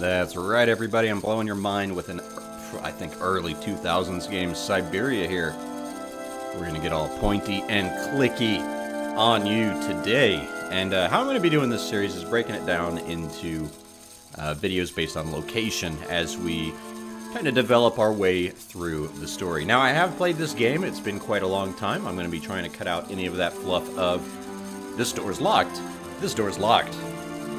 That's right, everybody. I'm blowing your mind with an, I think, early 2000s game, Syberia here. We're going to get all pointy and clicky on you today. And how I'm going to be doing this series is breaking it down into videos based on location as we kind of develop our way through the story. Now, I have played this game. It's been quite a long time. I'm going to be trying to cut out any of that fluff of this door's locked, this door's locked,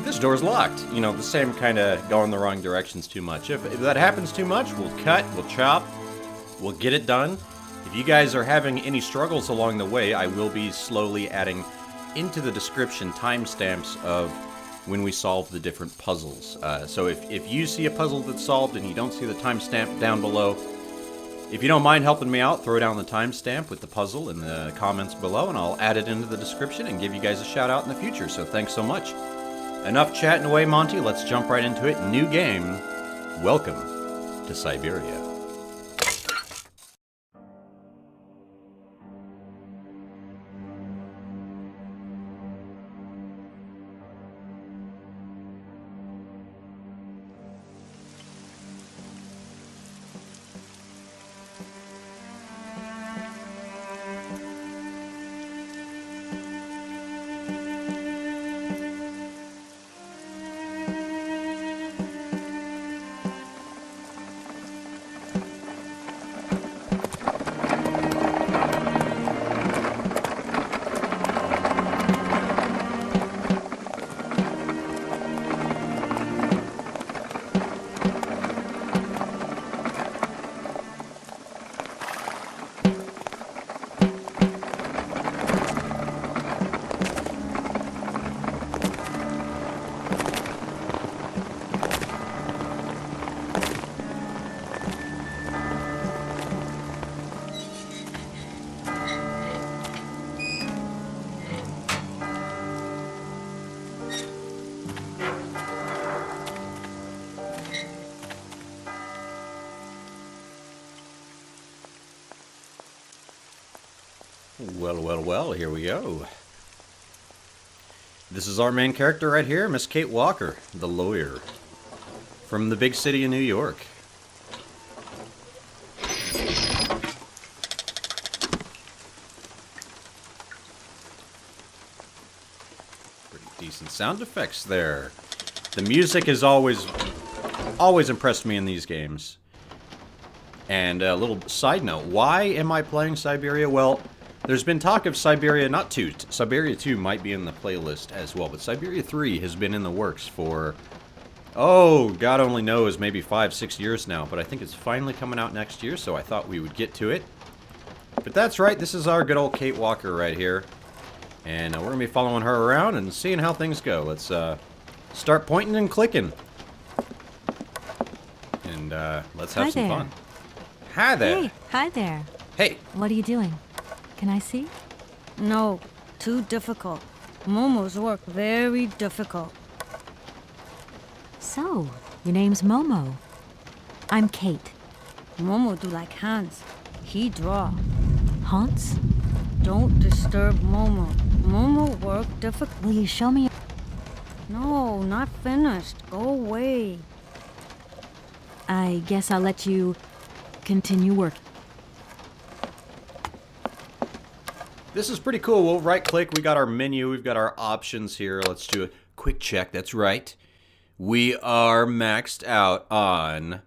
this door's locked. You know, the same kind of going the wrong directions too much. If that happens too much, we'll cut, we'll chop, we'll get it done. If you guys are having any struggles along the way, I will be slowly adding into the description timestamps of when we solve the different puzzles. So if you see a puzzle that's solved and you don't see the timestamp down below, if you don't mind helping me out, throw down the timestamp with the puzzle in the comments below, and I'll add it into the description and give you guys a shout out in the future. So thanks so much. Enough chatting away, Monty. Let's jump right into it. New game. Welcome to Syberia. Well, here we go. This is our main character right here, Miss Kate Walker, the lawyer from the big city of New York. Pretty decent sound effects there. The music has always impressed me in these games. And a little side note, why am I playing Syberia? Well, there's been talk of Syberia, not 2. Syberia 2 might be in the playlist as well, but Syberia 3 has been in the works for, oh, God only knows, maybe 5-6 years now, but I think it's finally coming out next year, so I thought we would get to it. But that's right, this is our good old Kate Walker right here, and we're going to be following her around and seeing how things go. Let's start pointing and clicking, and let's have some fun. Hi there. Hey, hi there. Hey. What are you doing? Can I see? No, too difficult. Momo's work very difficult. So, your name's Momo. I'm Kate. Momo do like Hans. He draw. Hans? Don't disturb Momo. Momo work difficult. Will you show me? No, not finished. Go away. I guess I'll let you continue working. This is pretty cool. We'll right-click. We got our menu. We've got our options here. Let's do a quick check. That's right. We are maxed out on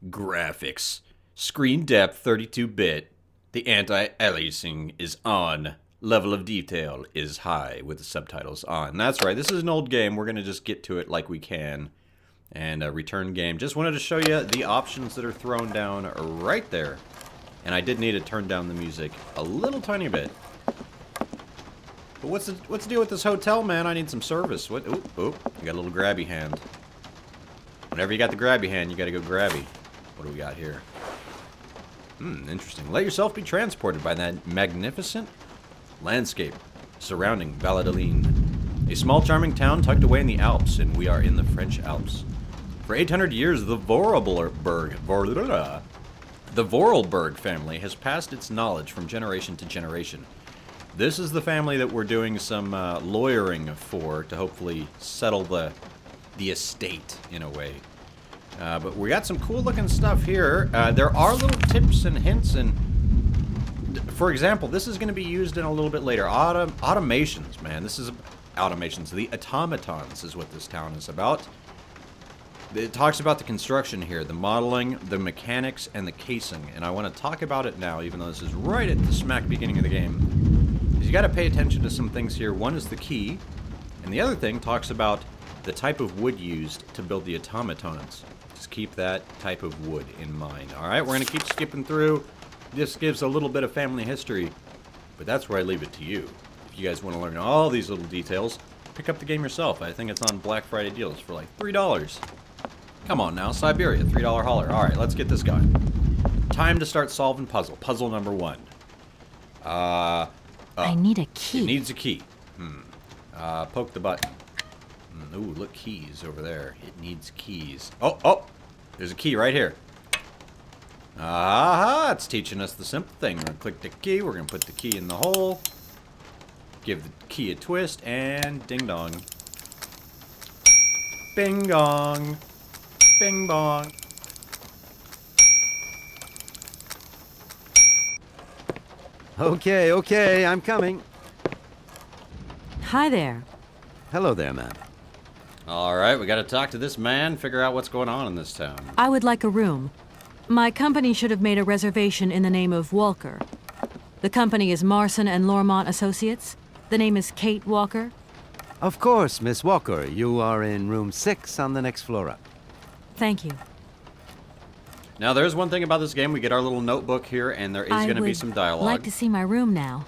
graphics. Screen depth, 32-bit. The anti-aliasing is on. Level of detail is high with the subtitles on. That's right. This is an old game. We're going to just get to it like we can. And return game. Just wanted to show you the options that are thrown down right there. And I did need to turn down the music a little tiny bit. But what's the deal with this hotel, man? I need some service. What? Oop, oop. You got a little grabby hand. Whenever you got the grabby hand, you got to go grabby. What do we got here? Interesting. Let yourself be transported by that magnificent landscape surrounding Valadilene. A small charming town tucked away in the Alps, and we are in the French Alps. For 800 years, the Vorarlberg family has passed its knowledge from generation to generation. This is the family that we're doing some lawyering for to hopefully settle the the estate, in a way. But we got some cool looking stuff here. There are little tips and hints, and for example, this is going to be used in a little bit later. Automations, man. This is automations. The automatons is what this town is about. It talks about the construction here, the modeling, the mechanics, and the casing. And I want to talk about it now, even though this is right at the smack beginning of the game. Because you got to pay attention to some things here. One is the key, and the other thing talks about the type of wood used to build the automatons. Just keep that type of wood in mind. Alright, we're going to keep skipping through. This gives a little bit of family history, but that's where I leave it to you. If you guys want to learn all these little details, pick up the game yourself. I think it's on Black Friday deals for like $3. Come on now, Syberia, $3 hauler. Alright, let's get this going. Time to start solving puzzle. Puzzle number 1. I need a key. It needs a key. Poke the button. Ooh, look, keys over there. It needs keys. Oh! There's a key right here. Aha! It's teaching us the simple thing. We're going to click the key. We're going to put the key in the hole. Give the key a twist, and ding-dong. Bing-gong. Bing-bong. Okay, I'm coming. Hi there. Hello there, ma'am. Alright, we got to talk to this man, figure out what's going on in this town. I would like a room. My company should have made a reservation in the name of Walker. The company is Marson and Lormont Associates. The name is Kate Walker. Of course, Miss Walker. You are in room 6 on the next floor up. Thank you. Now, there's one thing about this game. We get our little notebook here, and there is going to be some dialogue. I'd like to see my room now.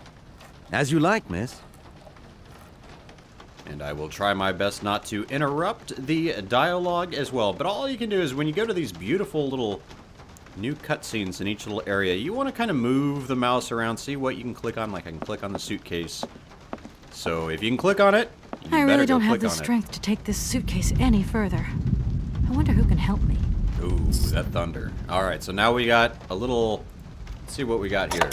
As you like, miss. And I will try my best not to interrupt the dialogue as well. But all you can do is when you go to these beautiful little new cutscenes in each little area, you want to kind of move the mouse around, see what you can click on. Like I can click on the suitcase. So if you can click on it, you I better really go don't have click the on it. strength to take this suitcase any further. I wonder who can help me. Ooh, that thunder. Alright, so now we got a little... Let's see what we got here.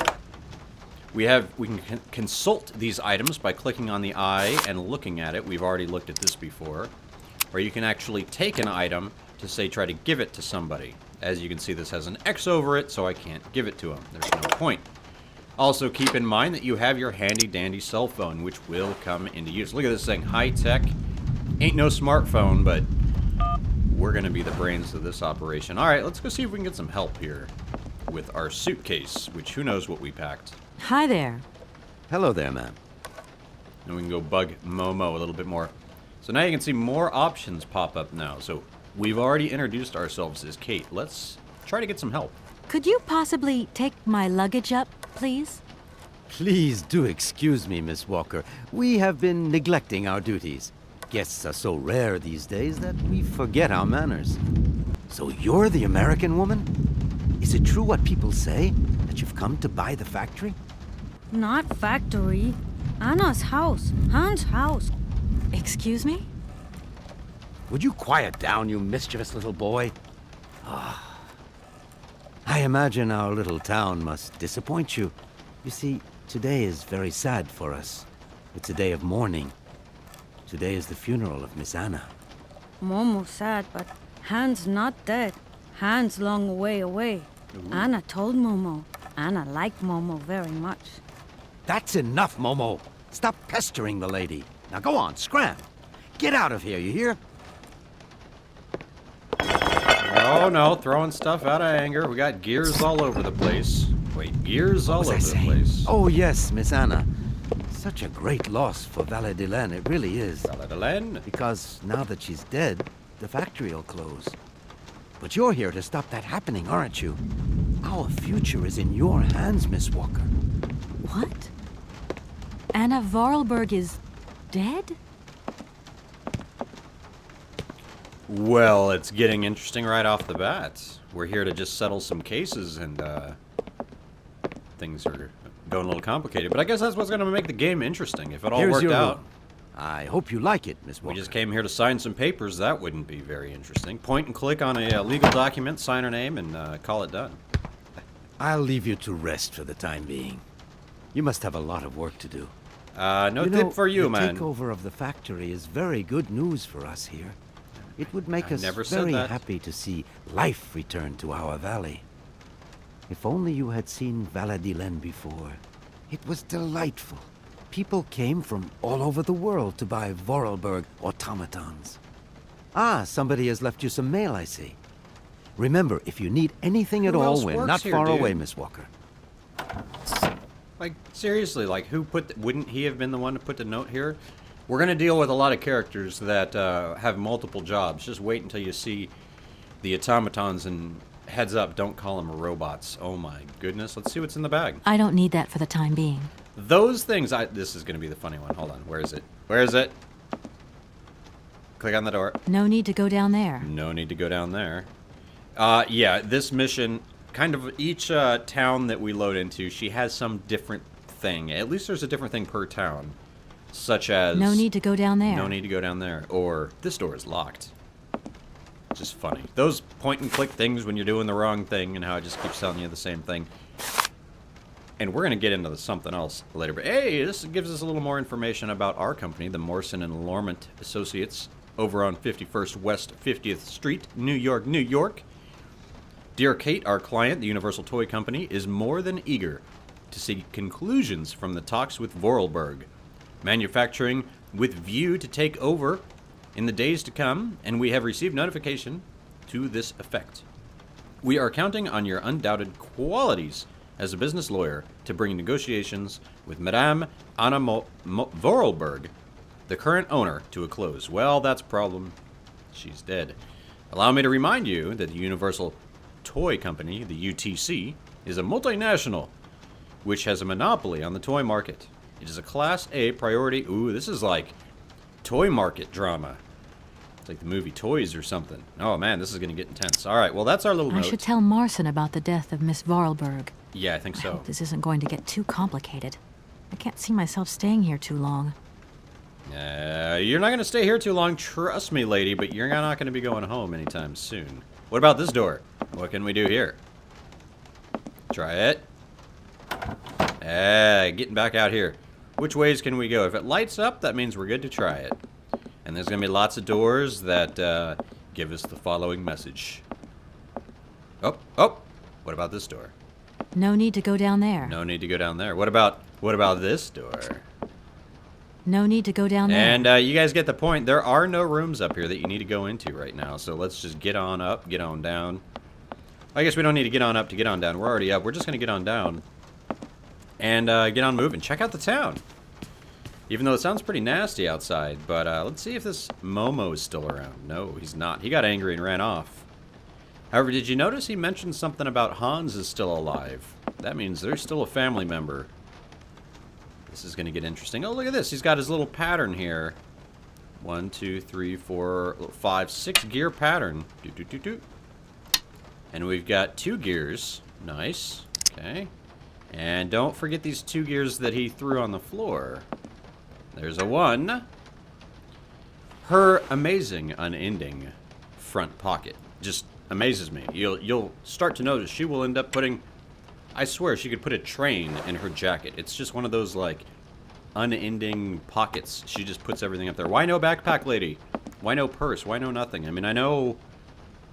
We can consult these items by clicking on the eye and looking at it. We've already looked at this before. Or you can actually take an item to, say, try to give it to somebody. As you can see, this has an X over it, so I can't give it to them. There's no point. Also, keep in mind that you have your handy-dandy cell phone, which will come into use. Look at this thing. High-tech. Ain't no smartphone, but we're going to be the brains of this operation. Alright, let's go see if we can get some help here with our suitcase, which who knows what we packed. Hi there. Hello there, ma'am. And we can go bug Momo a little bit more. So now you can see more options pop up now. So we've already introduced ourselves as Kate. Let's try to get some help. Could you possibly take my luggage up, please? Please do excuse me, Miss Walker. We have been neglecting our duties. Guests are so rare these days that we forget our manners. So you're the American woman? Is it true what people say, that you've come to buy the factory? Not factory. Anna's house. Hans' house. Excuse me? Would you quiet down, you mischievous little boy? I imagine our little town must disappoint you. You see, today is very sad for us. It's a day of mourning. Today is the funeral of Miss Anna. Momo sad, but Hans not dead. Hans long way away. Anna told Momo. Anna liked Momo very much. That's enough, Momo. Stop pestering the lady. Now go on, scram. Get out of here, you hear? Oh no, throwing stuff out of anger. We got gears all over the place. Wait, gears all over the place. Oh yes, Miss Anna. Such a great loss for Valadilene, it really is. Valadilene? Because now that she's dead, the factory will close. But you're here to stop that happening, aren't you? Our future is in your hands, Miss Walker. What? Anna Vorarlberg is dead? Well, it's getting interesting right off the bat. We're here to just settle some cases, and things are going a little complicated. But I guess that's what's going to make the game interesting, if it all Here's worked your out. room. I hope you like it, Miss Walker. We just came here to sign some papers. That wouldn't be very interesting. Point and click on a legal document, sign our name, and call it done. I'll leave you to rest for the time being. You must have a lot of work to do. No tip for you, man. The takeover of the factory is very good news for us here. It would make I us never said very that. happy to see life return to our valley. If only you had seen Valadilene before. It was delightful. People came from all over the world to buy Vorarlberg automatons. Ah, somebody has left you some mail, I see. Remember, if you need anything at Who all, else we're works not here, far dude? away, Miss Walker. Like, seriously, like, who put... wouldn't he have been the one to put the note here? We're going to deal with a lot of characters that have multiple jobs. Just wait until you see the automatons, and heads up, don't call them robots. Oh my goodness. Let's see what's in the bag. I don't need that for the time being. Those things, this is going to be the funny one. Hold on. Where is it? Where is it? Click on the door. No need to go down there. No need to go down there. Yeah, this mission, kind of each town that we load into, she has some different thing. At least there's a different thing per town. Such as... No need to go down there. No need to go down there. Or, this door is locked. Just funny. Those point and click things when you're doing the wrong thing and how it just keeps telling you the same thing. And we're going to get into something else later. But hey, this gives us a little more information about our company, the Morrison and Lormont Associates, over on 51st West 50th Street, New York, New York. Dear Kate, our client, the Universal Toy Company, is more than eager to see conclusions from the talks with Vorarlberg, manufacturing with view to take over in the days to come, and we have received notification to this effect. We are counting on your undoubted qualities as a business lawyer to bring negotiations with Madame Anna Vorarlberg, the current owner, to a close. Well, that's a problem. She's dead. Allow me to remind you that the Universal Toy Company, the UTC, is a multinational which has a monopoly on the toy market. It is a Class A priority. Ooh, this is like toy market drama. It's like the movie Toys or something. Oh man, this is going to get intense. All right, well, that's our little I note. should tell Marson about the death of Miss Vorarlberg. Yeah, I think I so. hope this isn't going to get too complicated. I can't see myself staying here too long. You're not going to stay here too long, trust me, lady, but you're not going to be going home anytime soon. What about this door? What can we do here? Try it. Getting back out here. Which ways can we go? If it lights up, that means we're good to try it. And there's going to be lots of doors that give us the following message. Oh, what about this door? No need to go down there. No need to go down there. What about this door? No need to go down there. And you guys get the point. There are no rooms up here that you need to go into right now. So let's just get on up, get on down. I guess we don't need to get on up to get on down. We're already up. We're just going to get on down. And get on moving. Check out the town. Even though it sounds pretty nasty outside. But let's see if this Momo is still around. No, he's not. He got angry and ran off. However, did you notice he mentioned something about Hans is still alive? That means there's still a family member. This is going to get interesting. Oh, look at this. He's got his little pattern here. 1, 2, 3, 4, 5, 6 gear pattern. And we've got 2 gears. Nice. Okay. And don't forget these 2 gears that he threw on the floor. There's a 1. Her amazing, unending front pocket just amazes me. You'll start to notice she will end up putting... I swear she could put a train in her jacket. It's just one of those, like, unending pockets. She just puts everything up there. Why no backpack lady? Why no purse? Why no nothing? I mean, I know,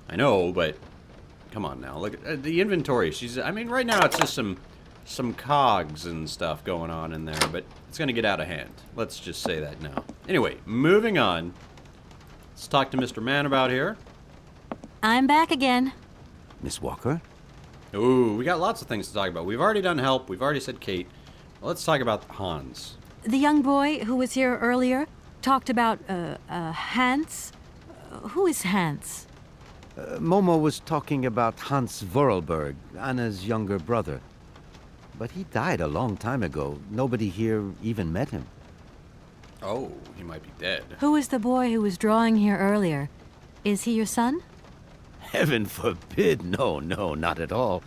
but come on now. Look at the inventory. I mean, right now it's just some cogs and stuff going on in there, but it's going to get out of hand. Let's just say that now. Anyway, moving on. Let's talk to Mr. Man about here. I'm back again. Miss Walker? Ooh, we got lots of things to talk about. We've already done help. We've already said Kate. Well, let's talk about Hans. The young boy who was here earlier talked about, Hans? Who is Hans? Momo was talking about Hans Vorarlberg, Anna's younger brother. But he died a long time ago. Nobody here even met him. Oh, he might be dead. Who is the boy who was drawing here earlier? Is he your son? Heaven forbid. No, not at all.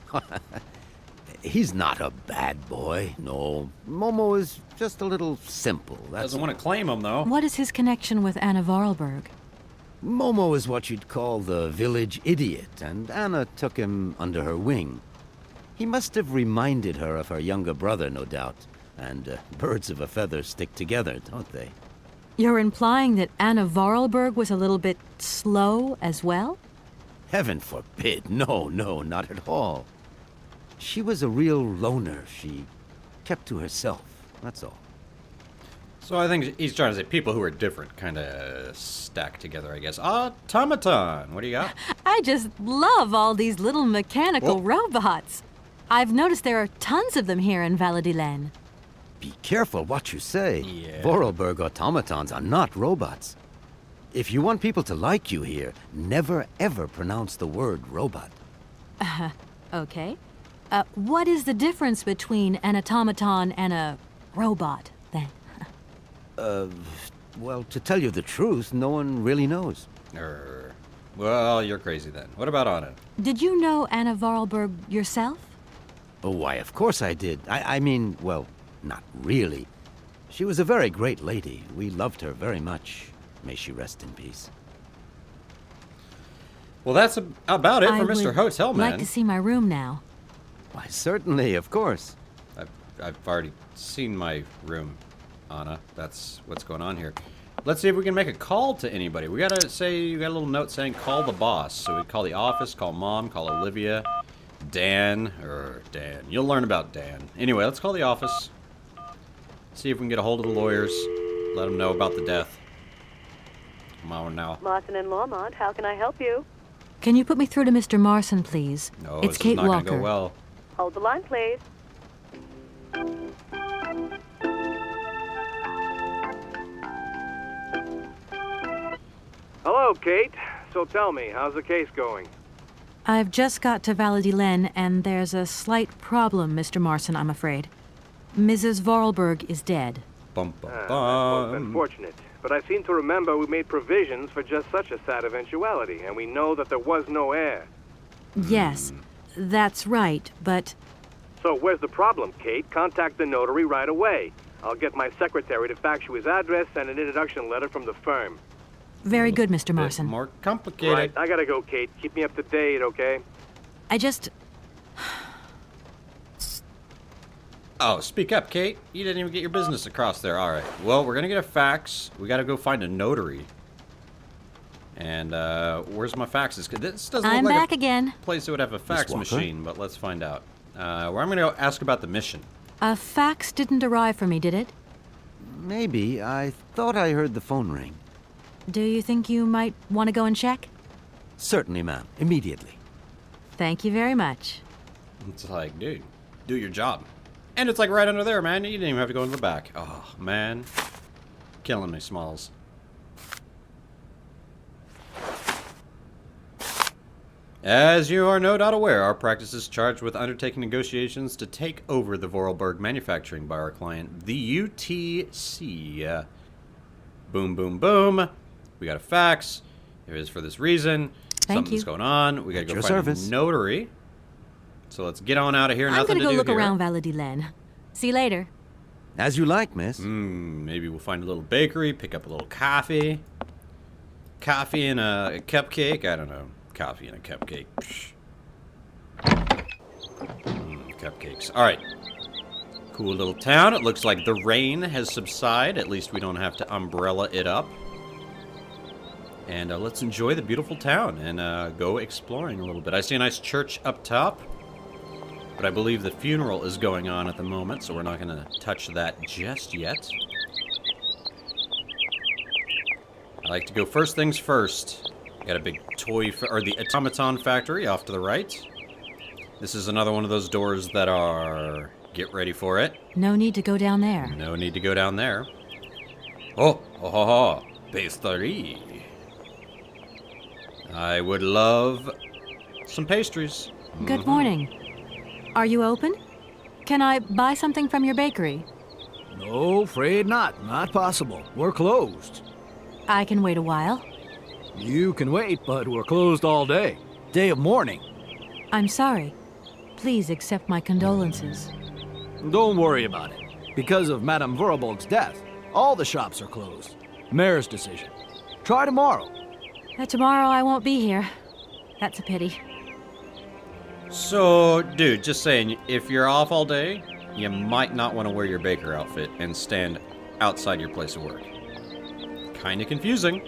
He's not a bad boy. No. Momo is just a little simple. Doesn't want to claim him, though. What is his connection with Anna Vorarlberg? Momo is what you'd call the village idiot, and Anna took him under her wing. He must have reminded her of her younger brother, no doubt. And birds of a feather stick together, don't they? You're implying that Anna Vorarlberg was a little bit slow as well? Heaven forbid. No, not at all. She was a real loner. She kept to herself. That's all. So I think he's trying to say people who are different kind of stack together, I guess. Automaton, what do you got? I just love all these little mechanical robots. I've noticed there are tons of them here in Valadilene. Be careful what you say. Yeah. Vorarlberg automatons are not robots. If you want people to like you here, never ever pronounce the word robot. Okay. What is the difference between an automaton and a robot, then? Well, to tell you the truth, no one really knows. Well, you're crazy then. What about Anna? Did you know Anna Vorarlberg yourself? Oh, why, of course I did. I mean, well, not really. She was a very great lady. We loved her very much. May she rest in peace. Well, that's about it I for Mr. would Hotelman. like to see my room now. Why, certainly, of course. I've already seen my room, Anna. That's what's going on here. Let's see if we can make a call to anybody. We gotta say, you got a little note saying call the boss. So we call the office, call Mom, call Olivia, Dan. You'll learn about Dan. Anyway, let's call the office. See if we can get a hold of the lawyers. Let them know about the death. Come on now. Marson and Lormont, how can I help you? Can you put me through to Mr. Marson, please? No, It's this Kate is not Walker. gonna go well. Hold the line, please. Hello, Kate. So tell me, how's the case going? I've just got to Valadilene, and there's a slight problem, Mr. Marson, I'm afraid. Mrs. Vorarlberg is dead. Bum, bum, That's bum. most unfortunate. But I seem to remember we made provisions for just such a sad eventuality, and we know that there was no heir. Yes, that's right, but So where's the problem, Kate? Contact the notary right away. I'll get my secretary to fax you his address and an introduction letter from the firm. very good, Mr. Bit Marson. more complicated. Right, I gotta go, Kate. Keep me up to date, okay? I just... Oh, speak up, Kate. You didn't even get your business across there. All right. Well, we're going to get a fax. We got to go find a notary. And, where's my faxes? 'Cause this doesn't I'm look like back again. a place that would have a fax Walker? machine, but let's find out. Where I'm going to go ask about the mission. A fax didn't arrive for me, did it? Maybe. I thought I heard the phone ring. Do you think you might want to go and check? Certainly, ma'am. Immediately. Thank you very much. It's like, dude, do your job. And it's like right under there, man. You didn't even have to go into the back. Oh, man. Killing me, Smalls. As you are no doubt aware, our practice is charged with undertaking negotiations to take over the Vorarlberg manufacturing by our client, the UTC. Boom, boom, boom. We got a fax. It is for this reason. Thank Something's you. going on. We got to go your find service. a notary. So let's get on out of here. I'm Nothing gonna go to do look here. around Valadilene. See you later. As you like, miss. Maybe we'll find a little bakery, pick up a little coffee. Coffee and a cupcake? I don't know. Coffee and a cupcake. Psh. Cupcakes. All right. Cool little town. It looks like the rain has subsided. At least we don't have to umbrella it up. And let's enjoy the beautiful town and go exploring a little bit. I see a nice church up top. But I believe the funeral is going on at the moment, so we're not going to touch that just yet. I like to go first things first. Got a big toy, or the automaton factory off to the right. This is another one of those doors that are... Get ready for it. No need to go down there. No need to go down there. Oh, ho, ho, ho. Pastry. I would love some pastries. Good morning. Are you open? Can I buy something from your bakery? No, afraid not. Not possible. We're closed. I can wait a while. You can wait, but we're closed all day. Day of mourning. I'm sorry. Please accept my condolences. Don't worry about it. Because of Madame Vorarlberg's death, all the shops are closed. Mayor's decision. Try tomorrow. Tomorrow I won't be here. That's a pity. So, dude, just saying, if you're off all day, you might not want to wear your baker outfit and stand outside your place of work. kind of confusing.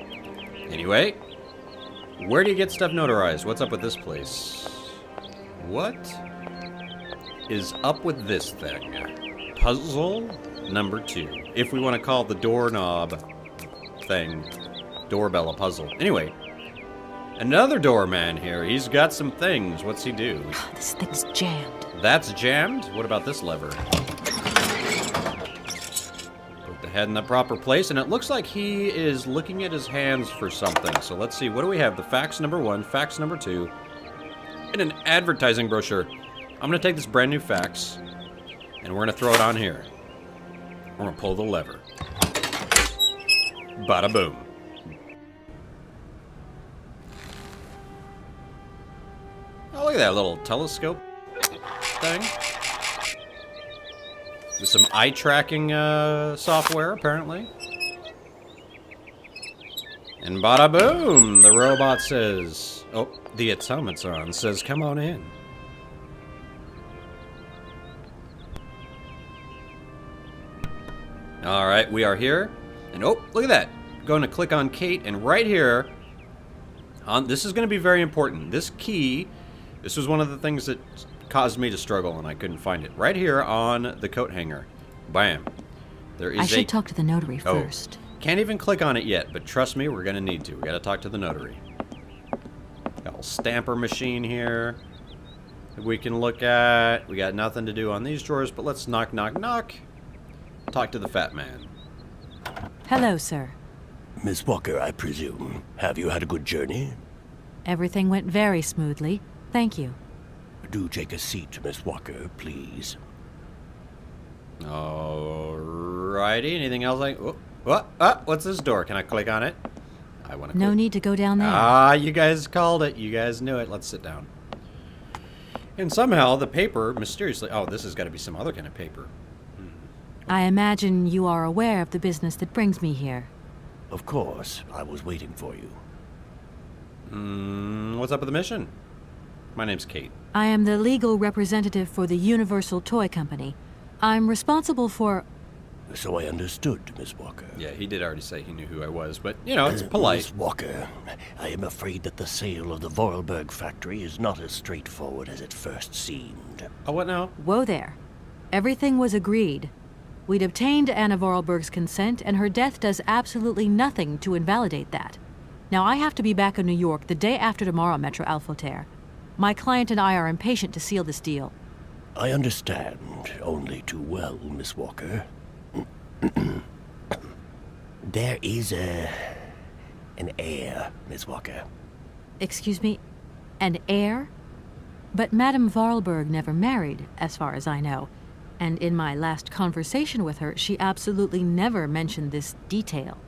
Anyway, where do you get stuff notarized? What's up with this place? What is up with this thing? Puzzle number 2. If we want to call the doorknob thing doorbell a puzzle. Anyway, another doorman here. He's got some things. What's he do? This thing's jammed. That's jammed? What about this lever? Put the head in the proper place, and it looks like he is looking at his hands for something. So let's see. What do we have? The fax number 1, fax number 2, and an advertising brochure. I'm going to take this brand new fax, and we're going to throw it on here. We're going to pull the lever. Bada boom. Oh, look at that little telescope thing. With some eye tracking software, apparently. And bada boom, the robot says, oh, the automaton says, come on in. All right, we are here. And oh, look at that. Going to click on Kate, and right here, this is going to be very important. This key, this was one of the things that caused me to struggle, and I couldn't find it. Right here on the coat hanger. Bam. There is I should talk to the notary first. Can't even click on it yet, but trust me, we're going to need to. We got to talk to the notary. Got a little stamper machine here that we can look at. We got nothing to do on these drawers, but let's knock, knock, knock. Talk to the fat man. Hello, sir. Miss Walker, I presume. Have you had a good journey? Everything went very smoothly. Thank you. Do take a seat, Miss Walker, please. Alrighty. Anything else? What's this door? Can I click on it? I want to. No need to go down there. Ah, you guys called it. You guys knew it. Let's sit down. And somehow the paper mysteriously. Oh, this has got to be some other kind of paper. I imagine you are aware of the business that brings me here. Of course. I was waiting for you. What's up with the mission? My name's Kate. I am the legal representative for the Universal Toy Company. I'm responsible for... So I understood, Miss Walker. Yeah, he did already say he knew who I was, but, you know, it's polite. Miss Walker, I am afraid that the sale of the Vorarlberg factory is not as straightforward as it first seemed. Oh, what now? Whoa there. Everything was agreed. We'd obtained Anna Vorarlberg's consent, and her death does absolutely nothing to invalidate that. Now, I have to be back in New York the day after tomorrow, Metro Alphoter. My client and I are impatient to seal this deal. I understand only too well, Miss Walker. There is an heir, Miss Walker. Excuse me? An heir? But Madame Vorarlberg never married, as far as I know. And in my last conversation with her, she absolutely never mentioned this detail.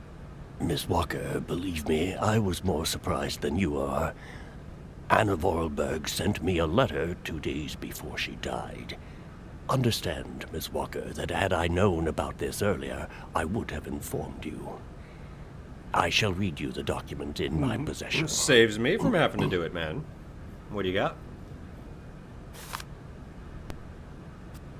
Miss Walker, believe me, I was more surprised than you are. Anna Vorarlberg sent me a letter 2 days before she died. Understand, Miss Walker, that had I known about this earlier, I would have informed you. I shall read you the document in my possession. Saves me from having to do it, man. What do you got?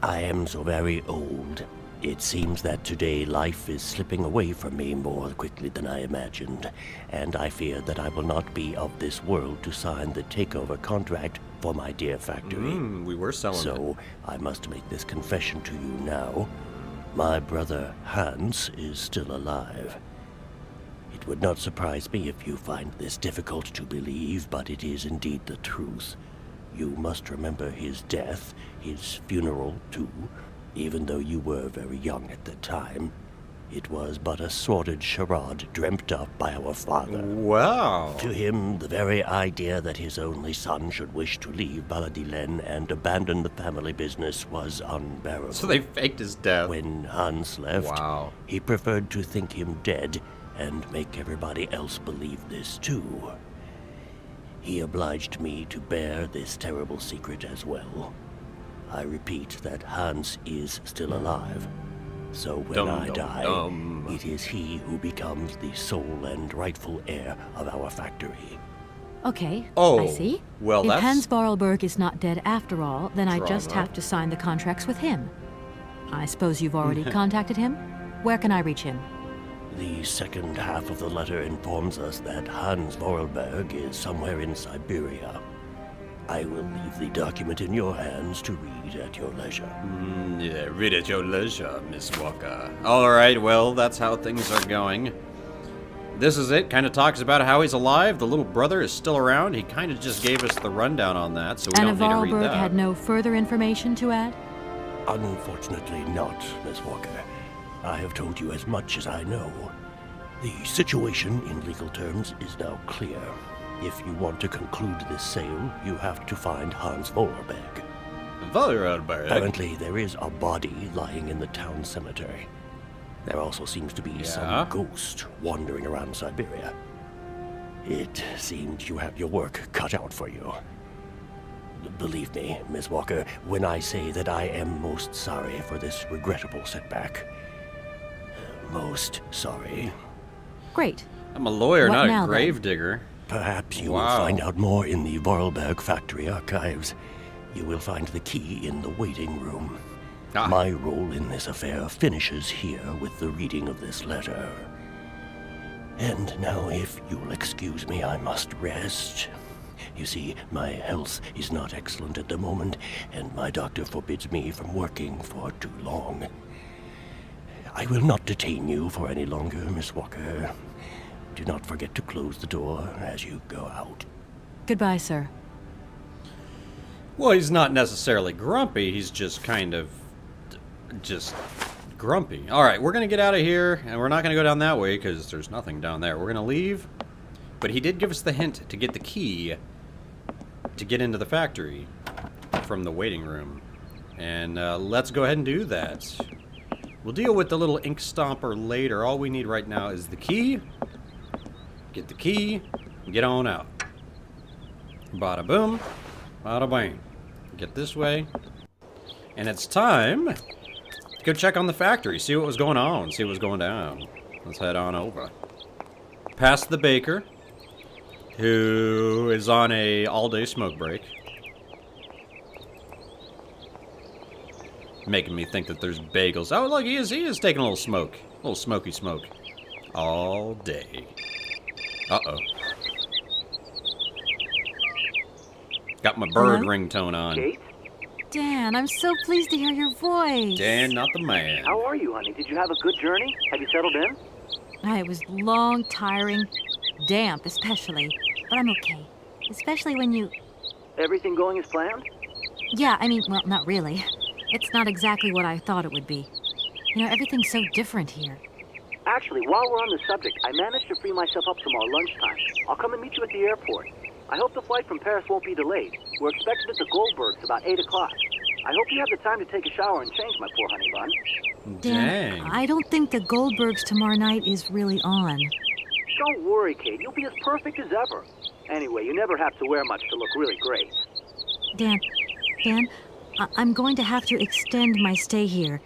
I am so very old. It seems that today life is slipping away from me more quickly than I imagined, and I fear that I will not be of this world to sign the takeover contract for my dear factory. We were selling it. So I must make this confession to you now. My brother Hans is still alive. It would not surprise me if you find this difficult to believe, but it is indeed the truth. You must remember his death, his funeral too. Even though you were very young at the time, it was but a sordid charade dreamt up by our father. Wow. To him, the very idea that his only son should wish to leave Valadilene and abandon the family business was unbearable. So they faked his death. When Hans left, Wow. he preferred to think him dead and make everybody else believe this too. He obliged me to bear this terrible secret as well. I repeat that Hans is still alive. So when I die, it is he who becomes the sole and rightful heir of our factory. Okay, Oh, I see. well, if that's Hans Vorarlberg is not dead after all, then I just drama. have to sign the contracts with him. I suppose you've already contacted him? Where can I reach him? The second half of the letter informs us that Hans Vorarlberg is somewhere in Syberia. I will leave the document in your hands to read at your leisure. Yeah, read at your leisure, Miss Walker. Alright, well, that's how things are going. This is it. Kind of talks about how he's alive. The little brother is still around. He kind of just gave us the rundown on that, so we Anna don't need to read Vorarlberg that. had no further information to add? Unfortunately not, Miss Walker. I have told you as much as I know. The situation, in legal terms, is now clear. If you want to conclude this sale, you have to find Hans Vorarlberg. Vorarlberg? Apparently, there is a body lying in the town cemetery. There also seems to be some ghost wandering around Syberia. It seems you have your work cut out for you. Believe me, Miss Walker, when I say that I am most sorry for this regrettable setback. Most sorry. Great. I'm a lawyer, What not now, a then? gravedigger. Perhaps you will Wow. find out more in the Vorarlberg factory archives. You will find the key in the waiting room. Ah. My role in this affair finishes here with the reading of this letter. And now, if you'll excuse me, I must rest. You see, my health is not excellent at the moment, and my doctor forbids me from working for too long. I will not detain you for any longer, Miss Walker. Do not forget to close the door as you go out. Goodbye, sir. Well, he's not necessarily grumpy. He's just kind of just grumpy. All right, we're going to get out of here, and we're not going to go down that way because there's nothing down there. We're going to leave, but he did give us the hint to get the key to get into the factory from the waiting room. And let's go ahead and do that. We'll deal with the little ink stomper later. All we need right now is the key. Get the key, and get on out. Bada boom, bada bang. Get this way. And it's time to go check on the factory, see what was going on, see what was going down. Let's head on over. Past the baker, who is on a all-day smoke break. Making me think that there's bagels. Oh, look, he is taking a little smoke. A little smoky smoke. All day. Uh-oh. Got my bird ringtone on. Kate? Dan, I'm so pleased to hear your voice. Dan, not the man. How are you, honey? Did you have a good journey? Have you settled in? It was long, tiring, damp especially, but I'm okay. Especially when you... Everything going as planned? Yeah, I mean, well, not really. It's not exactly what I thought it would be. You know, everything's so different here. Actually, while we're on the subject, I managed to free myself up some more lunchtime. I'll come and meet you at the airport. I hope the flight from Paris won't be delayed. We're expected at the Goldbergs about 8 o'clock. I hope you have the time to take a shower and change, my poor honey bun. Dan, Dang. I don't think the Goldbergs tomorrow night is really on. Don't worry, Kate. You'll be as perfect as ever. Anyway, you never have to wear much to look really great. Dan, I'm going to have to extend my stay here.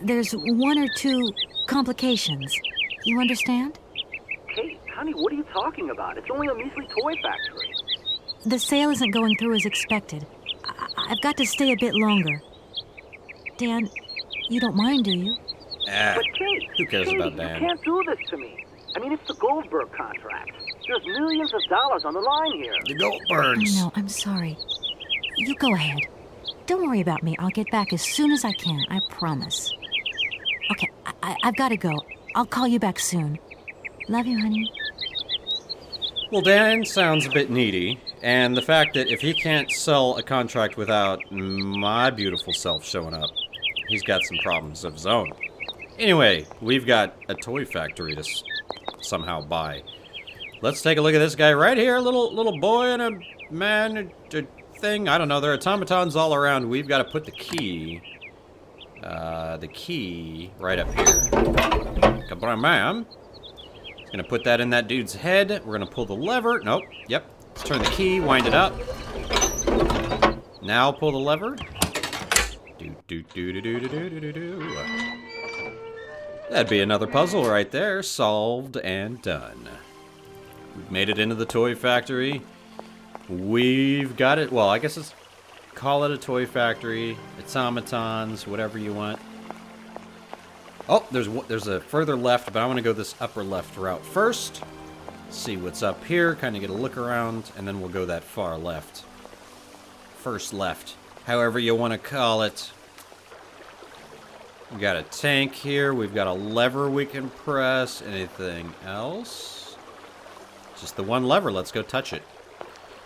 There's one or two complications. You understand? Kate, honey, what are you talking about? It's only a measly toy factory. The sale isn't going through as expected. I've got to stay a bit longer. Dan, you don't mind, do you? Ah, But Kate, who cares Katie, about Dan? You can't do this to me. I mean, it's the Goldberg contract. There's millions of dollars on the line here. The I Goldbergs. know, I'm sorry. You go ahead. Don't worry about me. I'll get back as soon as I can, I promise. Okay, I've got to go. I'll call you back soon. Love you, honey. Well, Dan sounds a bit needy, and the fact that if he can't sell a contract without my beautiful self showing up, he's got some problems of his own. Anyway, we've got a toy factory to somehow buy. Let's take a look at this guy right here, little boy and a man thing. I don't know. There are automatons all around. We've got to put the key right up here. Kablam. Gonna put that in that dude's head. We're gonna pull the lever. Nope. Yep. Let's turn the key, wind it up. Now pull the lever. Do. That'd be another puzzle right there. Solved and done. We've made it into the toy factory. We've got it. Well, I guess let's call it a toy factory. Automatons, whatever you want. Oh, there's a further left, but I want to go this upper left route first. See what's up here, kind of get a look around, and then we'll go that far left. First left, however you want to call it. We got a tank here. We've got a lever we can press. Anything else? Just the one lever. Let's go touch it.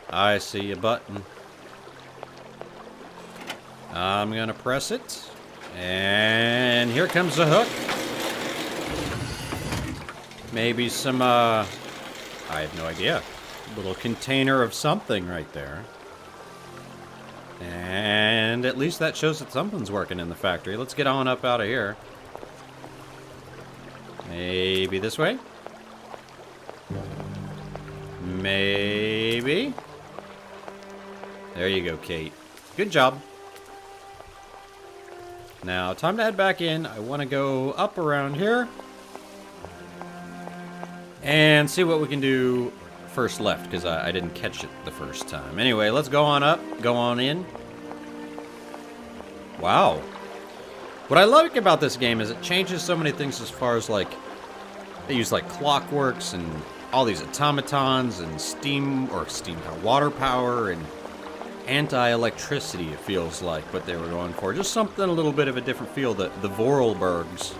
I see a button. I'm gonna press it. And here comes the hook. Maybe some, I have no idea. Little container of something right there. And at least that shows that something's working in the factory. Let's get on up out of here. Maybe this way? Maybe? There you go, Kate. Good job. Now, time to head back in. I want to go up around here. And see what we can do first left, because I didn't catch it the first time. Anyway, let's go on up, go on in. Wow. What I like about this game is it changes so many things as far as, like, they use, like, clockworks and all these automatons and water power and anti-electricity, it feels like, what they were going for. Just something a little bit of a different feel, the Vorarlbergs.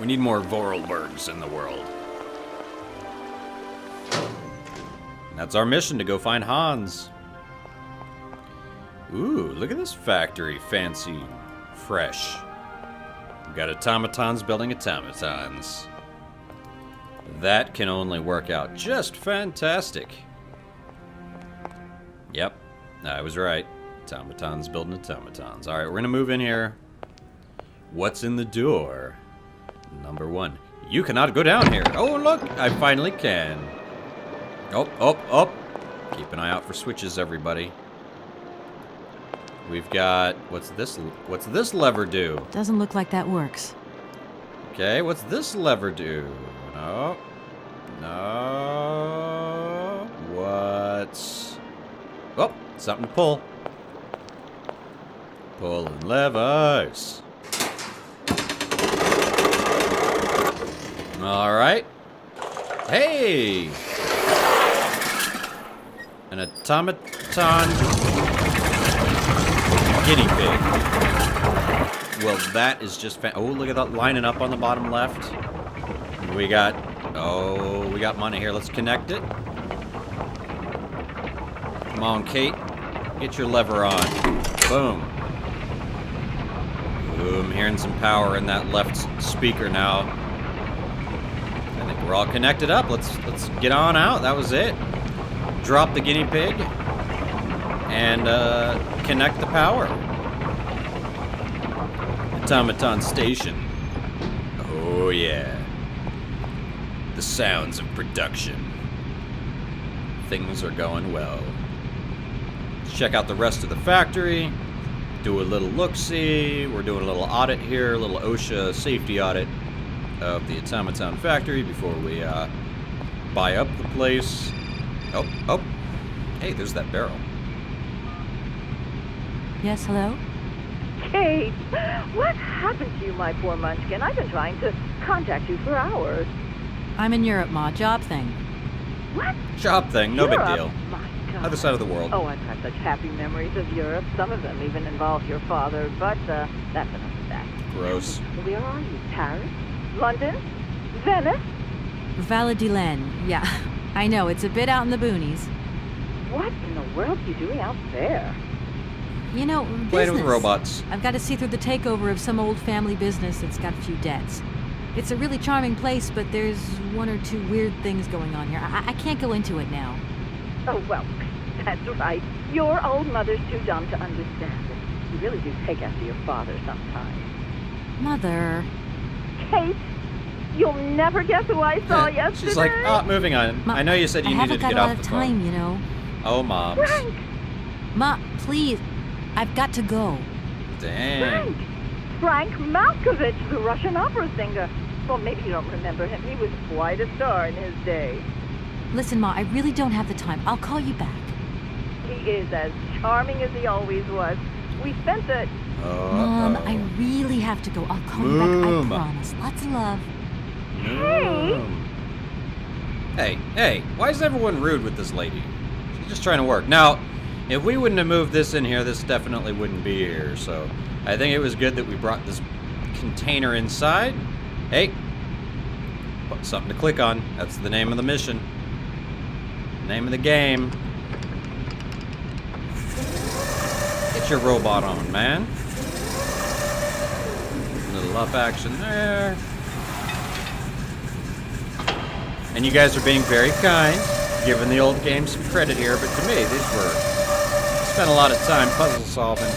We need more Vorarlbergs in the world. That's our mission, to go find Hans. Ooh, look at this factory. Fancy. Fresh. We've got automatons building automatons. That can only work out just fantastic. Yep, I was right. Automatons building automatons. Alright, we're gonna move in here. What's in the door? Number 1. You cannot go down here. Oh, look, I finally can. Oh. Keep an eye out for switches, everybody. We've got, what's this lever do? Doesn't look like that works. Okay, what's this lever do? No. What's... Oh, something to pull. Pulling levers. Alright. Hey! An automaton guinea pig. Well, that is just oh, look at that lining up on the bottom left. We got money here. Let's connect it. Come on, Kate. Get your lever on. Boom. Boom. Hearing some power in that left speaker now. I think we're all connected up. Let's get on out. That was it. Drop the guinea pig and connect the power. Automaton station. Oh yeah. The sounds of production. Things are going well. Let's check out the rest of the factory. Do a little look-see. We're doing a little audit here, a little OSHA safety audit of the automaton factory before we buy up the place. Oh. Hey, there's that barrel. Yes, hello? Kate, what happened to you, my poor munchkin? I've been trying to contact you for hours. I'm in Europe, Ma. Job thing. What? Job thing, no big Europe? deal. My God. Other side of the world. Oh, I've got such happy memories of Europe. Some of them even involve your father, but that's enough of that. Gross. Where are you? Paris? London? Venice? Valadilene. Yeah, I know. It's a bit out in the boonies. What in the world are you doing out there? You know, Playing with business. robots. I've got to see through the takeover of some old family business that's got a few debts. It's a really charming place, but there's one or two weird things going on here. I can't go into it now. Oh, well, that's right. Your old mother's too dumb to understand it. You really do take after your father sometimes. Mother. Kate, you'll never guess who I saw yesterday. She's like, moving on. Ma, I know you said you needed to get off the phone. I haven't got a lot of time, you know. Oh, Moms. Frank! Ma, please. I've got to go. Dang. Frank Malkovich, the Russian opera singer. Well, maybe you don't remember him. He was quite a star in his day. Listen, Ma, I really don't have the time. I'll call you back. He is as charming as he always was. We spent the... Mom, I really have to go. I'll call you back, I promise. Lots of love. Hey, why is everyone rude with this lady? She's just trying to work. Now, if we wouldn't have moved this in here, this definitely wouldn't be here. So I think it was good that we brought this container inside. Hey, something to click on. That's the name of the mission. Name of the game. Get your robot on, man. A little up action there. And you guys are being very kind, giving the old game some credit here, but to me, these were... spent a lot of time puzzle solving.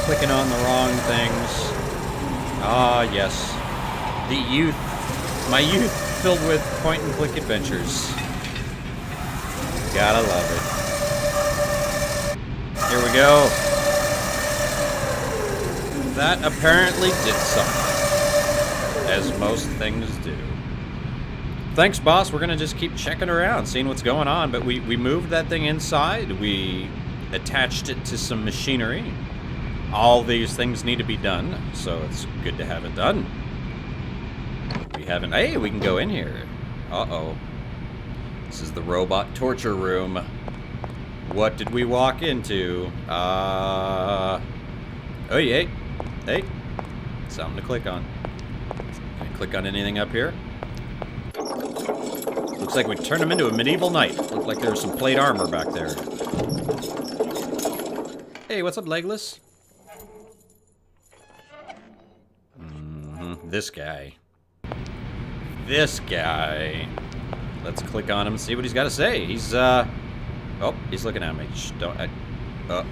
Clicking on the wrong things. Ah, yes. The youth. My youth filled with point-and-click adventures. Gotta love it. Here we go. That apparently did something. As most things do. Thanks, boss. We're gonna just keep checking around, seeing what's going on. But we moved that thing inside. We attached it to some machinery. All these things need to be done, so it's good to have it done. We haven't... Hey, we can go in here. Uh-oh. This is the robot torture room. What did we walk into? Oh, yeah. Hey. Something to click on. Can I click on anything up here? Looks like we turned him into a medieval knight. Looked like there was some plate armor back there. Hey, what's up, Legless? This guy. This guy. Let's click on him and see what he's got to say. He's, oh, he's looking at me. Shh, don't, but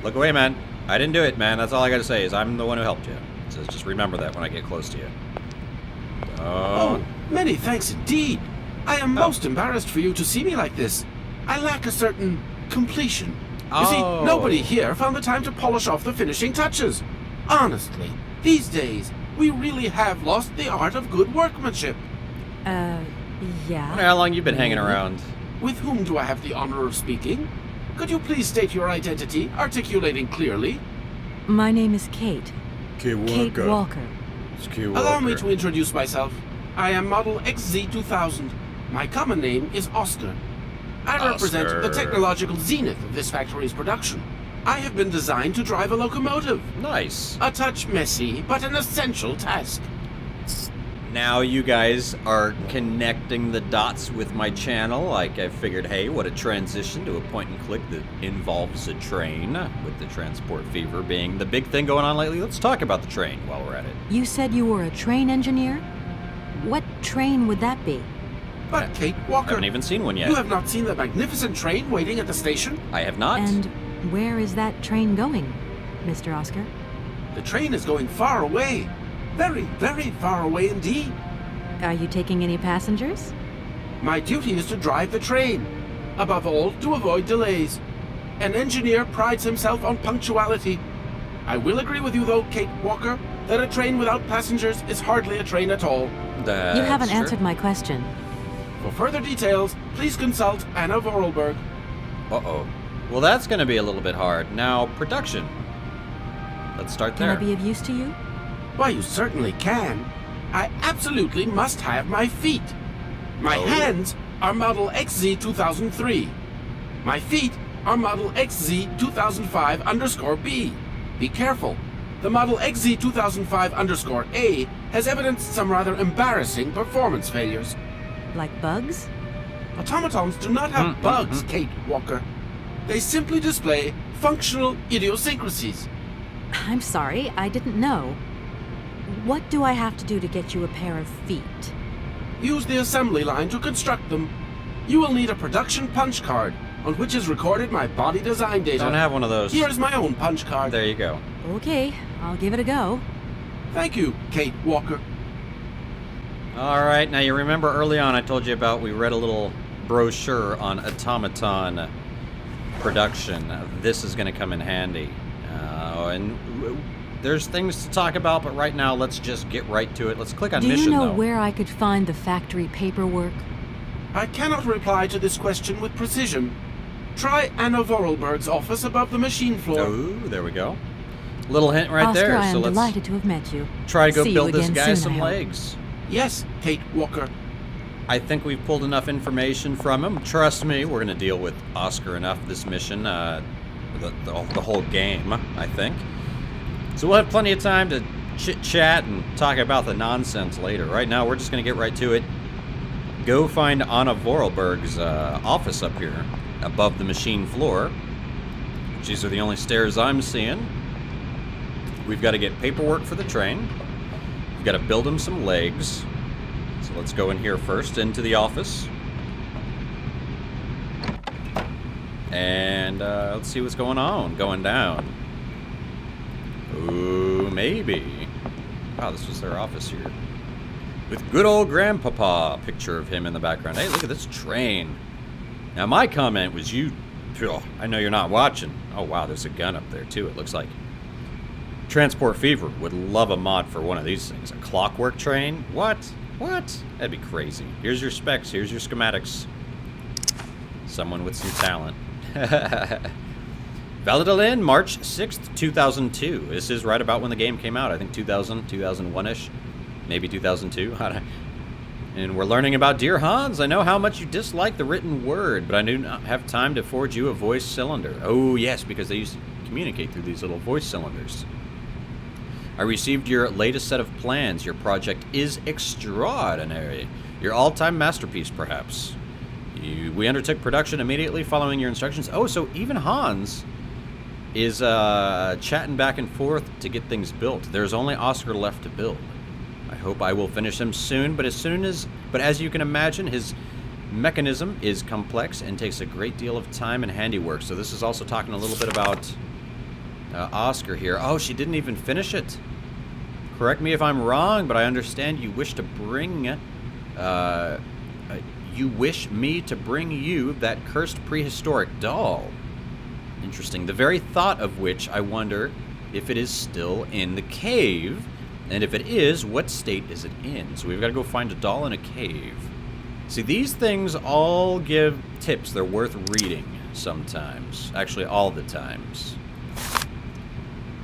look away, man. I didn't do it, man. That's all I got to say is I'm the one who helped you. So just remember that when I get close to you. Oh, many thanks indeed. I am most embarrassed for you to see me like this. I lack a certain completion. You see, nobody here found the time to polish off the finishing touches. Honestly, these days, we really have lost the art of good workmanship. Yeah. How long you been hanging around? With whom do I have the honor of speaking? Could you please state your identity, articulating clearly? My name is Kate. Kate Walker. Kate Walker. It's Kate Walker. Allow me to introduce myself. I am model XZ2000. My common name is Oscar. I represent the technological zenith of this factory's production. I have been designed to drive a locomotive. Nice. A touch messy, but an essential task. Now you guys are connecting the dots with my channel. Like I figured, hey, what a transition to a point and click that involves a train, with the transport fever being the big thing going on lately. Let's talk about the train while we're at it. You said you were a train engineer? What train would that be? But Kate Walker, I haven't even seen one yet. You have not seen the magnificent train waiting at the station? I have not. And where is that train going, Mr. Oscar? The train is going far away. Very, very far away indeed. Are you taking any passengers? My duty is to drive the train. Above all, to avoid delays. An engineer prides himself on punctuality. I will agree with you, though, Kate Walker, that a train without passengers is hardly a train at all. You haven't answered my question. For further details, please consult Anna Vorarlberg. Uh-oh. Well, that's going to be a little bit hard. Now, production. Let's start there. Can I be of use to you? Why, you certainly can. I absolutely must have my feet. My hands are model XZ2003. My feet are model XZ2005_B. Be careful. The model XZ2005_A has evidenced some rather embarrassing performance failures. Like bugs? Automatons do not have bugs, Kate Walker. They simply display functional idiosyncrasies. I'm sorry, I didn't know. What do I have to do to get you a pair of feet? Use the assembly line to construct them. You will need a production punch card, on which is recorded my body design data. Don't have one of those. Here is my own punch card. There you go. Okay, I'll give it a go. Thank you, Kate Walker. All right, now you remember early on I told you about we read a little brochure on automaton production. This is going to come in handy. And there's things to talk about, but right now let's just get right to it. Let's click on mission, Do you know though. where I could find the factory paperwork? I cannot reply to this question with precision. Try Anna Vorarlberg's office above the machine floor. Oh, there we go. Little hint right Oscar, there. I So am let's delighted to have met you. try to go See you build this again guy soon, some I hope. legs. Yes, Kate Walker. I think we've pulled enough information from him. Trust me, we're going to deal with Oscar enough this mission, the whole game, I think. So we'll have plenty of time to chit-chat and talk about the nonsense later. Right now, we're just going to get right to it. Go find Anna Vorarlberg's office up here, above the machine floor. These are the only stairs I'm seeing. We've got to get paperwork for the train. We've got to build him some legs. So let's go in here first, into the office. And let's see what's going down. Ooh, maybe. Wow, this was their office here. With good old Grandpapa, picture of him in the background. Hey, look at this train. Now, my comment was I know you're not watching. Oh, wow, there's a gun up there, too, it looks like. Transport Fever would love a mod for one of these things. A clockwork train? What? That'd be crazy. Here's your specs. Here's your schematics. Someone with some talent. Valadilene, March 6th, 2002. This is right about when the game came out. I think 2000, 2001-ish. Maybe 2002. And we're learning about Dear Hans. I know how much you dislike the written word, but I do not have time to forge you a voice cylinder. Oh, yes, because they used to communicate through these little voice cylinders. I received your latest set of plans. Your project is extraordinary. Your all-time masterpiece, perhaps. We undertook production immediately following your instructions. Oh, so even Hans is chatting back and forth to get things built. There's only Oscar left to build. I hope I will finish him soon, but as you can imagine, his mechanism is complex and takes a great deal of time and handiwork. So this is also talking a little bit about Oscar here. Oh, she didn't even finish it. Correct me if I'm wrong, but I understand you wish to bring you wish me to bring you that cursed prehistoric doll. Interesting. The very thought of which I wonder if it is still in the cave, and if it is, what state is it in? So we've got to go find a doll in a cave. See, these things all give tips. They're worth reading sometimes. Actually, all the times.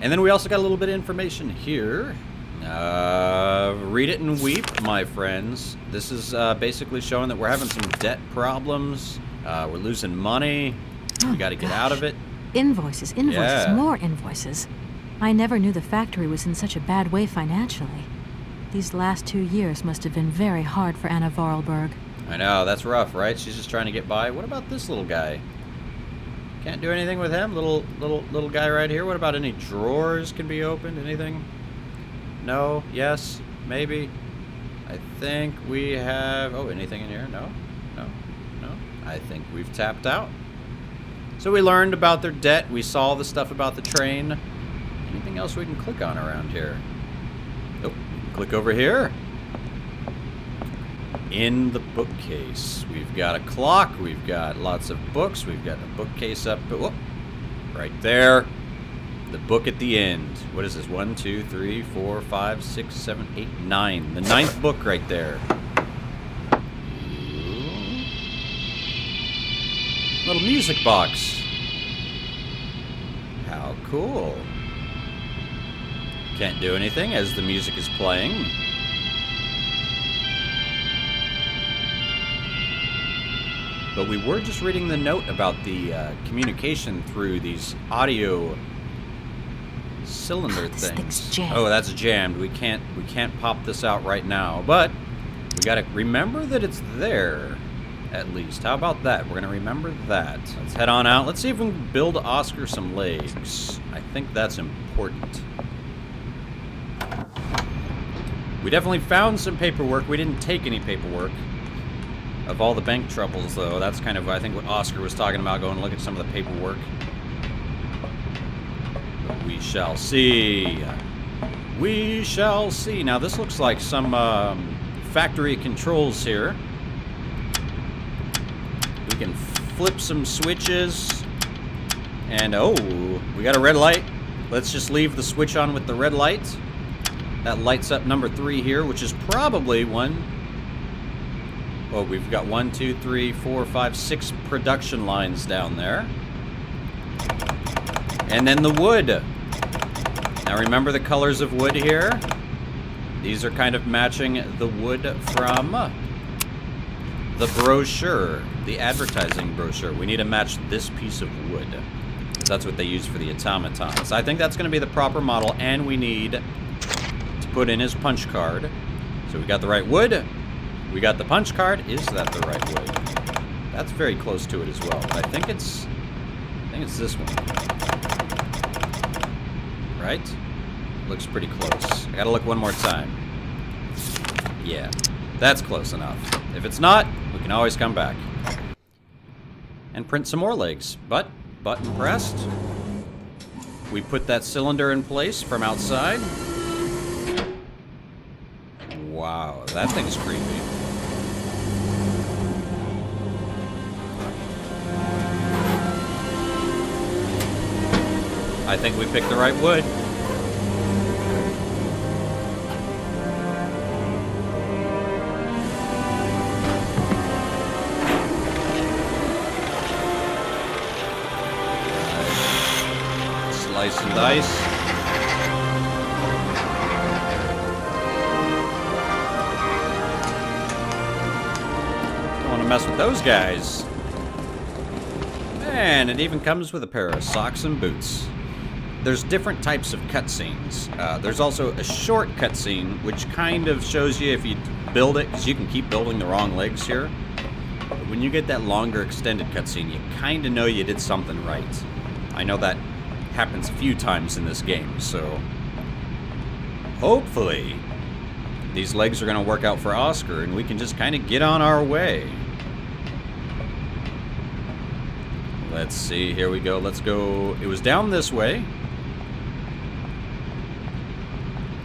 And then we also got a little bit of information here. Read it and weep, my friends. This is basically showing that we're having some debt problems. We're losing money. We got to get out of it. Invoices, Yeah. more invoices. I never knew the factory was in such a bad way financially. These last 2 years must have been very hard for Anna Vorarlberg. I know, that's rough, right? She's just trying to get by. What about this little guy? Can't do anything with him? Little guy right here? What about any drawers can be opened? Anything? No? Yes? Maybe? I think we have... Oh, anything in here? No? No? No? I think we've tapped out. So we learned about their debt. We saw the stuff about the train. Anything else we can click on around here? Nope. Click over here. In the bookcase, we've got a clock. We've got lots of books. We've got a bookcase up. Whoop, right there. The book at the end. What is this? 1, 2, 3, 4, 5, 6, 7, 8, 9. The 9th book right there. Ooh. Little music box. How cool. Can't do anything as the music is playing. But we were just reading the note about the communication through these audio cylinder This things. thing's jammed. Oh, that's jammed. We can't pop this out right now. But we gotta remember that it's there, at least. How about that? We're gonna remember that. Let's head on out. Let's see if we can build Oscar some legs. I think that's important. We definitely found some paperwork. We didn't take any paperwork. Of all the bank troubles, though, that's kind of, I think, what Oscar was talking about, going to look at some of the paperwork. But we shall see. We shall see. Now, this looks like some factory controls here. We can flip some switches. And, oh, we got a red light. Let's just leave the switch on with the red light. That lights up number 3 here, which is probably one... Oh, we've got 1, 2, 3, 4, 5, 6 production lines down there. And then the wood. Now remember the colors of wood here? These are kind of matching the wood from the brochure, the advertising brochure. We need to match this piece of wood. That's what they use for the automatons. I think that's going to be the proper model, and we need to put in his punch card. So we got the right wood. We got the punch card. Is that the right wood? That's very close to it as well. I think it's this one. Right? Looks pretty close. I gotta look one more time. Yeah, that's close enough. If it's not, we can always come back. And print some more legs. But, button pressed. We put that cylinder in place from outside. Wow, that thing's creepy. I think we picked the right wood. Slice and dice. Don't want to mess with those guys. And it even comes with a pair of socks and boots. There's different types of cutscenes. There's also a short cutscene, which kind of shows you if you build it, because you can keep building the wrong legs here. But when you get that longer extended cutscene, you kind of know you did something right. I know that happens a few times in this game, so hopefully these legs are going to work out for Oscar, and we can just kind of get on our way. Let's see, here we go, let's go. It was down this way.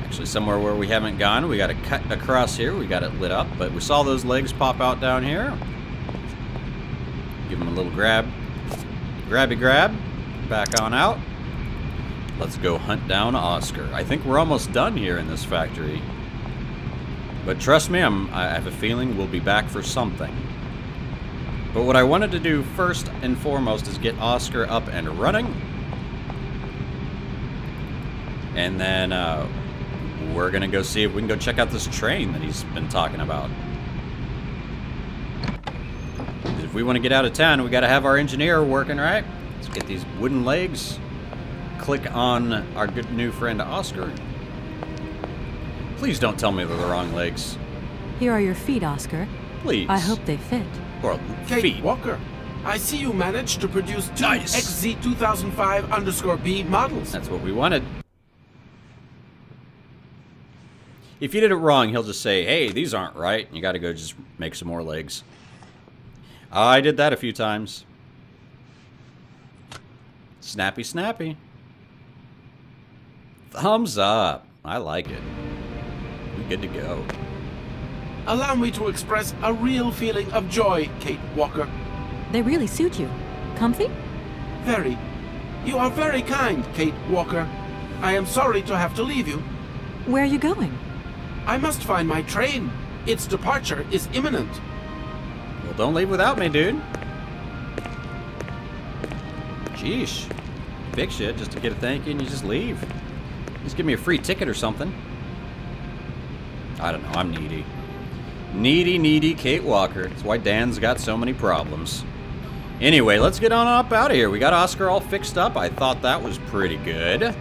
Actually, somewhere where we haven't gone. We got to cut across here. We got it lit up, but we saw those legs pop out down here. Give them a little grab. Grabby grab. Back on out. Let's go hunt down Oscar. I think we're almost done here in this factory. But trust me, I have a feeling we'll be back for something. But what I wanted to do first and foremost is get Oscar up and running. And then we're going to go see if we can go check out this train that he's been talking about. If we want to get out of town, we got to have our engineer working, right? Let's get these wooden legs. Click on our good new friend Oscar. Please don't tell me they're the wrong legs. Here are your feet, Oscar. Please. I hope they fit. Or Kate feet. Walker, I see you managed to produce two Nice. XZ2005_B models. That's what we wanted. If you did it wrong, he'll just say, hey, these aren't right. You got to go just make some more legs. I did that a few times. Snappy, snappy. Thumbs up. I like it. We good to go. Allow me to express a real feeling of joy, Kate Walker. They really suit you. Comfy? Very. You are very kind, Kate Walker. I am sorry to have to leave you. Where are you going? I must find my train. Its departure is imminent. Well, don't leave without me, dude. Sheesh. Big shit just to get a thank you and you just leave. Just give me a free ticket or something. I don't know, I'm needy. Needy, needy Kate Walker. That's why Dan's got so many problems. Anyway, let's get on up out of here. We got Oscar all fixed up. I thought that was pretty good.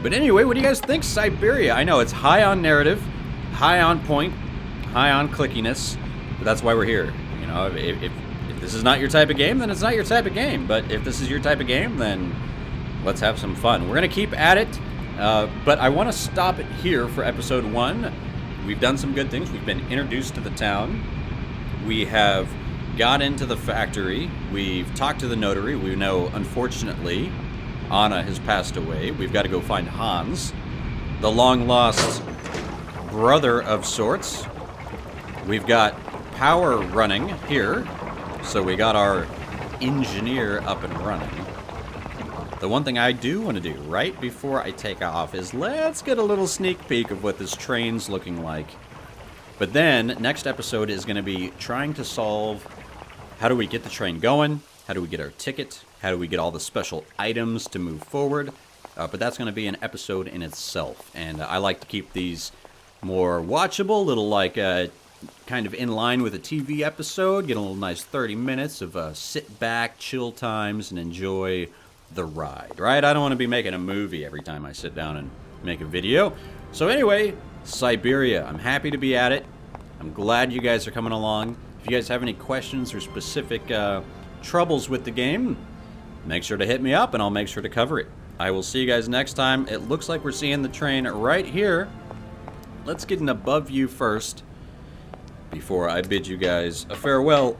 But anyway, what do you guys think, Syberia? I know it's high on narrative, high on point, high on clickiness, but that's why we're here. You know, if this is not your type of game, then it's not your type of game. But if this is your type of game, then let's have some fun. We're going to keep at it, but I want to stop it here for episode 1. We've done some good things. We've been introduced to the town. We have got into the factory. We've talked to the notary. We know, unfortunately, Anna has passed away. We've got to go find Hans, the long-lost brother of sorts. We've got power running here, so we got our engineer up and running. The one thing I do want to do right before I take off is let's get a little sneak peek of what this train's looking like. But then, next episode is going to be trying to solve how do we get the train going, how do we get our ticket, how do we get all the special items to move forward. But that's going to be an episode in itself. And I like to keep these more watchable, little like kind of in line with a TV episode. Get a little nice 30 minutes of sit back, chill times, and enjoy the ride, right? I don't want to be making a movie every time I sit down and make a video. So anyway, Syberia, I'm happy to be at it. I'm glad you guys are coming along. If you guys have any questions or specific troubles with the game, make sure to hit me up and I'll make sure to cover it. I will see you guys next time. It looks like we're seeing the train right here. Let's get an above view first before I bid you guys a farewell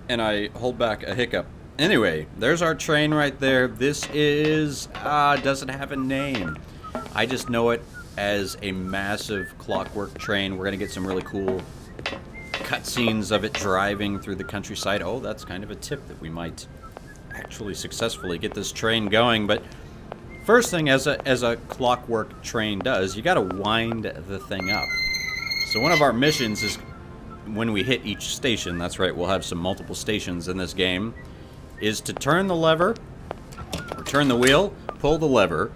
and I hold back a hiccup. Anyway, there's our train right there. This is, doesn't have a name. I just know it as a massive clockwork train. We're going to get some really cool cutscenes of it driving through the countryside. Oh, that's kind of a tip that we might actually successfully get this train going. But first thing, as a clockwork train does, you got to wind the thing up. So one of our missions is when we hit each station, that's right, we'll have some multiple stations in this game, is to turn the lever, or turn the wheel, pull the lever,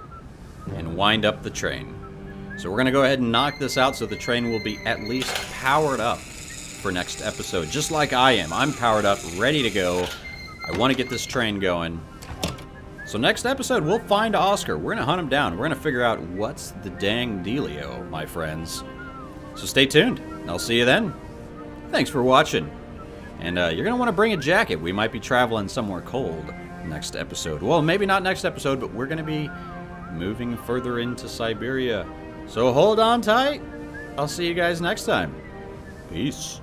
and wind up the train. So we're going to go ahead and knock this out so the train will be at least powered up for next episode. Just like I am. I'm powered up, ready to go. I want to get this train going. So next episode, we'll find Oscar. We're going to hunt him down. We're going to figure out what's the dang dealio, my friends. So stay tuned. I'll see you then. Thanks for watching. And you're going to want to bring a jacket. We might be traveling somewhere cold next episode. Well, maybe not next episode, but we're going to be moving further into Syberia. So hold on tight. I'll see you guys next time. Peace.